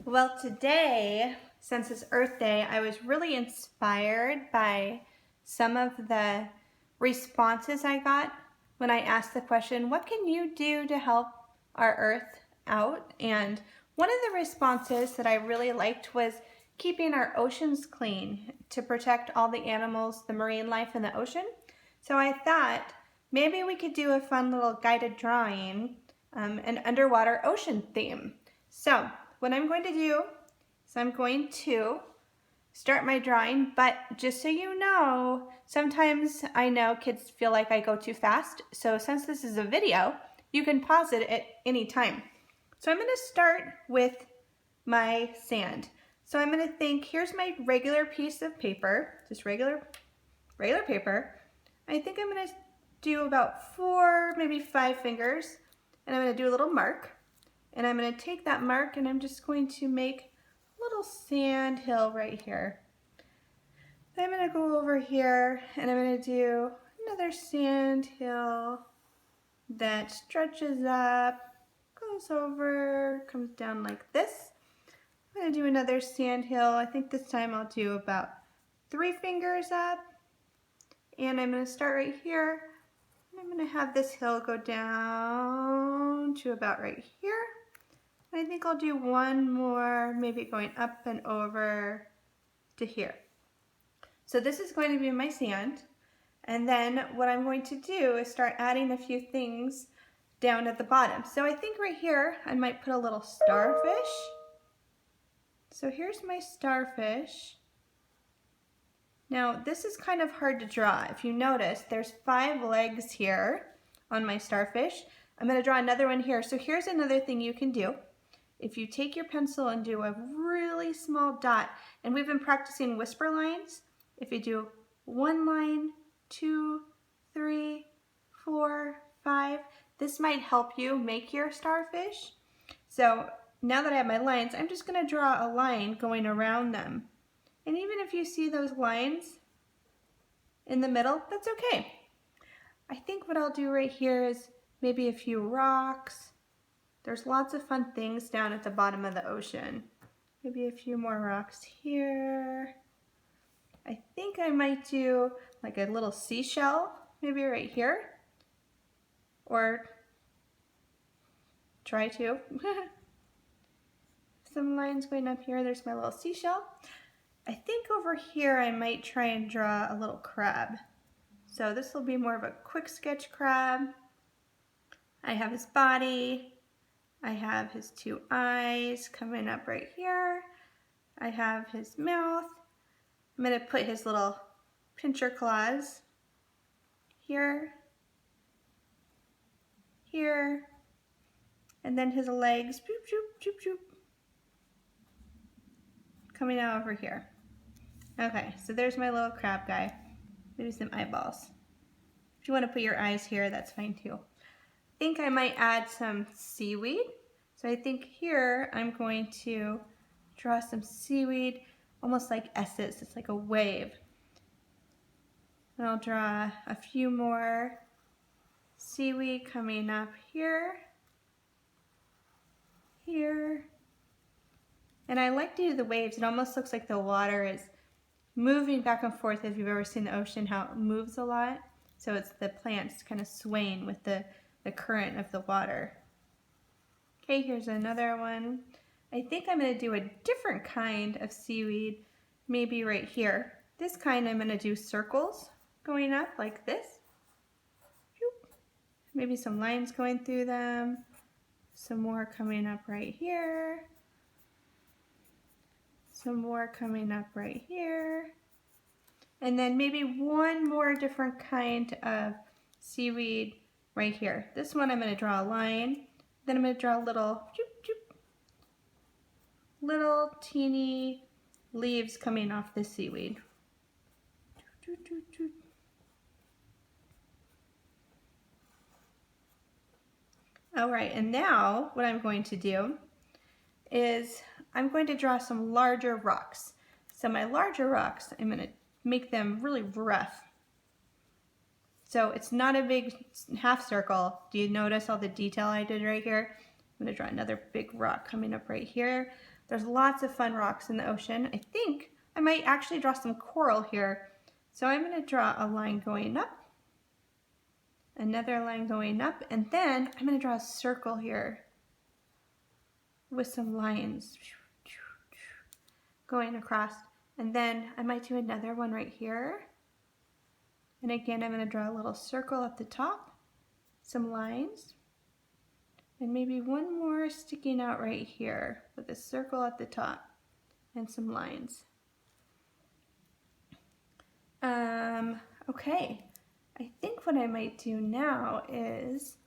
Well, today, since it's Earth Day, I was really inspired by some of the responses I got when I asked the question, what can you do to help our Earth out? And one of the responses that I really liked was keeping our oceans clean to protect all the animals, the marine life in the ocean. So I thought maybe we could do a fun little guided drawing, an underwater ocean theme. So what I'm going to do is I'm going to start my drawing, but just so you know, sometimes I know kids feel like I go too fast. So since this is a video, you can pause it at any time. So I'm going to start with my sand. So I'm going to think, here's my regular piece of paper, just regular paper. I think I'm going to do about 4, maybe 5 fingers, and I'm going to do a little mark. And I'm going to take that mark and I'm just going to make a little sand hill right here. Then I'm going to go over here and I'm going to do another sand hill that stretches up, goes over, comes down like this. I'm going to do another sand hill. I think this time I'll do about 3 fingers up. And I'm going to start right here. I'm going to have this hill go down to about right here. I think I'll do one more, maybe going up and over to here. So this is going to be my sand. And then what I'm going to do is start adding a few things down at the bottom. So I think right here, I might put a little starfish. So here's my starfish. Now this is kind of hard to draw. If you notice, there's 5 legs here on my starfish. I'm going to draw another one here. So here's another thing you can do. If you take your pencil and do a really small dot, and we've been practicing whisper lines, if you do 1 line, 2, 3, 4, 5, this might help you make your starfish. So now that I have my lines, I'm just going to draw a line going around them. And even if you see those lines in the middle, that's okay. I think what I'll do right here is maybe a few rocks. There's lots of fun things down at the bottom of the ocean. Maybe a few more rocks here. I think I might do like a little seashell, maybe right here. Or try to. Some lines going up here. There's my little seashell. I think over here I might try and draw a little crab. So this will be more of a quick sketch crab. I have his body. I have his 2 eyes coming up right here. I have his mouth. I'm going to put his little pincher claws here, here, and then his legs, boop, boop, boop, boop, coming out over here. Okay, so there's my little crab guy. Maybe some eyeballs. If you want to put your eyes here, that's fine too. I think I might add some seaweed. So I think here I'm going to draw some seaweed, almost like S's. It's like a wave. And I'll draw a few more seaweed coming up here, here. And I like to do the waves. It almost looks like the water is moving back and forth. If you've ever seen the ocean, how it moves a lot. So it's the plants kind of swaying with the current of the water. Okay, here's another one. I think I'm going to do a different kind of seaweed, maybe right here. This kind I'm going to do circles going up like this. Maybe some lines going through them. Some more coming up right here. Some more coming up right here. And then maybe one more different kind of seaweed right here. This one I'm going to draw a line. Then I'm going to draw little teeny leaves coming off the seaweed. All right, and now what I'm going to do is I'm going to draw some larger rocks. So my larger rocks, I'm going to make them really rough. So it's not a big half circle. Do you notice all the detail I did right here? I'm going to draw another big rock coming up right here. There's lots of fun rocks in the ocean. I think I might actually draw some coral here. So I'm going to draw a line going up, another line going up, and then I'm going to draw a circle here with some lines going across. And then I might do another one right here. And again, I'm going to draw a little circle at the top, some lines, and maybe one more sticking out right here with a circle at the top and some lines. Okay, I think what I might do now is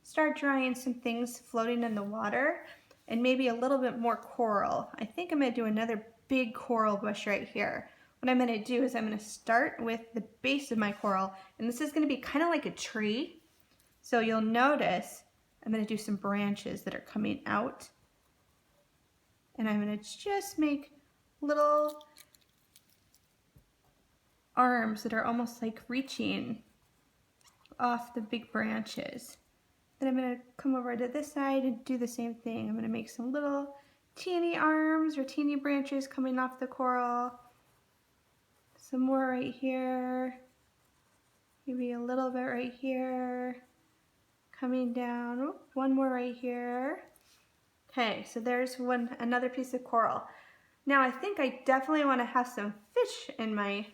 start drawing some things floating in the water and maybe a little bit more coral. I think I'm going to do another big coral bush right here. What I'm going to do is I'm going to start with the base of my coral, and this is going to be kind of like a tree. So you'll notice I'm going to do some branches that are coming out, and I'm going to just make little arms that are almost like reaching off the big branches. Then I'm going to come over to this side and do the same thing. I'm going to make some little teeny arms or teeny branches coming off the coral. Some more right here, maybe a little bit right here, coming down. Oh, one more right here. Okay, so there's another piece of coral. Now I think I definitely want to have some fish in my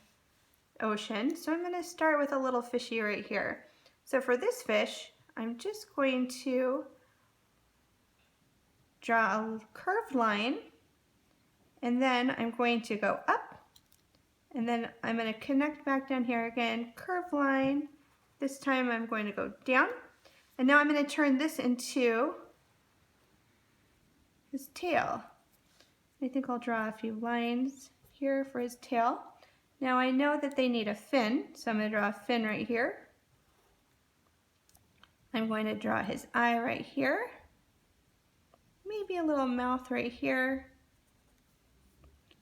ocean, so I'm going to start with a little fishy right here. So for this fish, I'm just going to draw a curved line, and then I'm going to go up, and then I'm going to connect back down here again, curved line. This time I'm going to go down, and now I'm going to turn this into his tail. I think I'll draw a few lines here for his tail. Now I know that they need a fin, so I'm going to draw a fin right here. I'm going to draw his eye right here. Maybe a little mouth right here.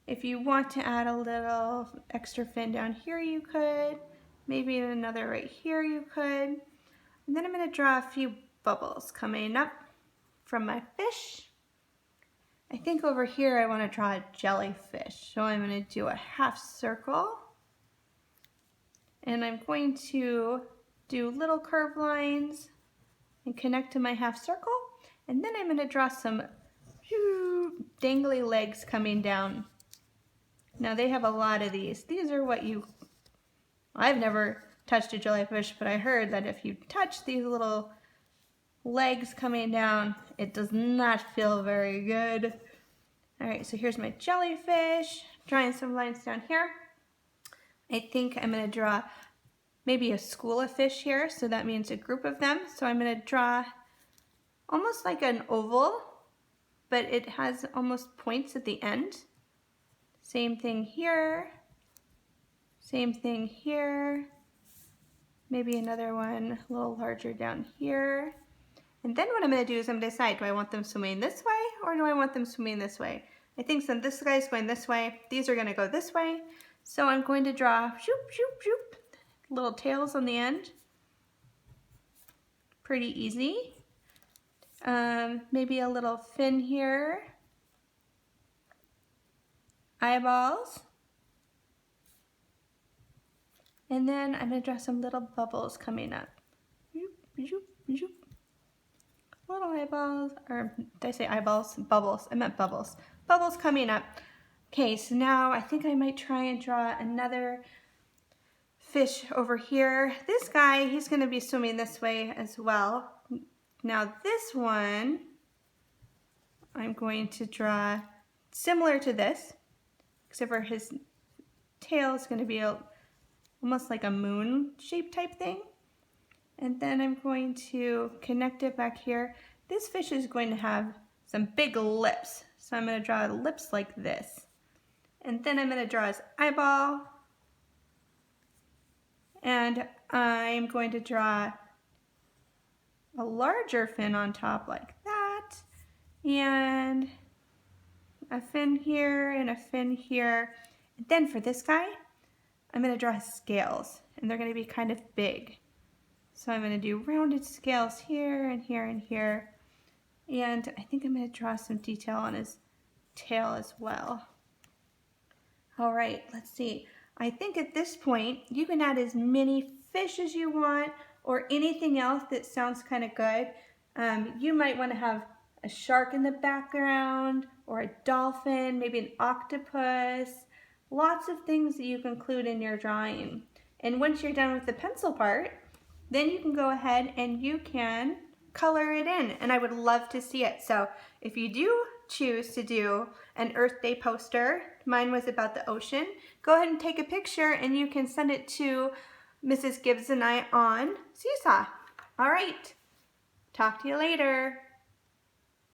If you want to add a little extra fin down here, you could. Maybe another right here, you could. And then I'm going to draw a few bubbles coming up from my fish. I think over here I want to draw a jellyfish. So I'm going to do a half circle. And I'm going to do little curved lines and connect to my half circle. And then I'm going to draw some dangly legs coming down. Now they have a lot of these. These are what I've never touched a jellyfish, but I heard that if you touch these little legs coming down, it does not feel very good. All right, so here's my jellyfish. Drawing some lines down here. I think I'm going to draw maybe a school of fish here, so that means a group of them. So I'm going to draw almost like an oval, but it has almost points at the end. Same thing here, same thing here, maybe another one a little larger down here. And then what I'm going to do is I'm going to decide, do I want them swimming this way or do I want them swimming this way? I think since this guy's going this way, these are going to go this way. So I'm going to draw little tails on the end. Pretty easy. Maybe a little fin here. Eyeballs. And then I'm going to draw some little bubbles coming up. Little eyeballs, or did I say eyeballs? Bubbles. I meant bubbles. Bubbles coming up. Okay, so now I think I might try and draw another fish over here. This guy, he's going to be swimming this way as well. Now this one, I'm going to draw similar to this, except for his tail is going to be almost like a moon shape type thing. And then I'm going to connect it back here. This fish is going to have some big lips. So I'm going to draw lips like this. And then I'm going to draw his eyeball. And I'm going to draw a larger fin on top like that. And a fin here and a fin here. And then for this guy, I'm going to draw his scales. And they're going to be kind of big. So I'm going to do rounded scales here and here and here. And I think I'm going to draw some detail on his tail as well. All right, let's see. I think at this point, you can add as many fish as you want or anything else that sounds kind of good. You might want to have a shark in the background or a dolphin, maybe an octopus. Lots of things that you can include in your drawing. And once you're done with the pencil part, then you can go ahead and you can color it in, and I would love to see it. So if you do choose to do an Earth Day poster, mine was about the ocean, go ahead and take a picture and you can send it to Mrs. Gibbs and I on Seesaw. All right, talk to you later.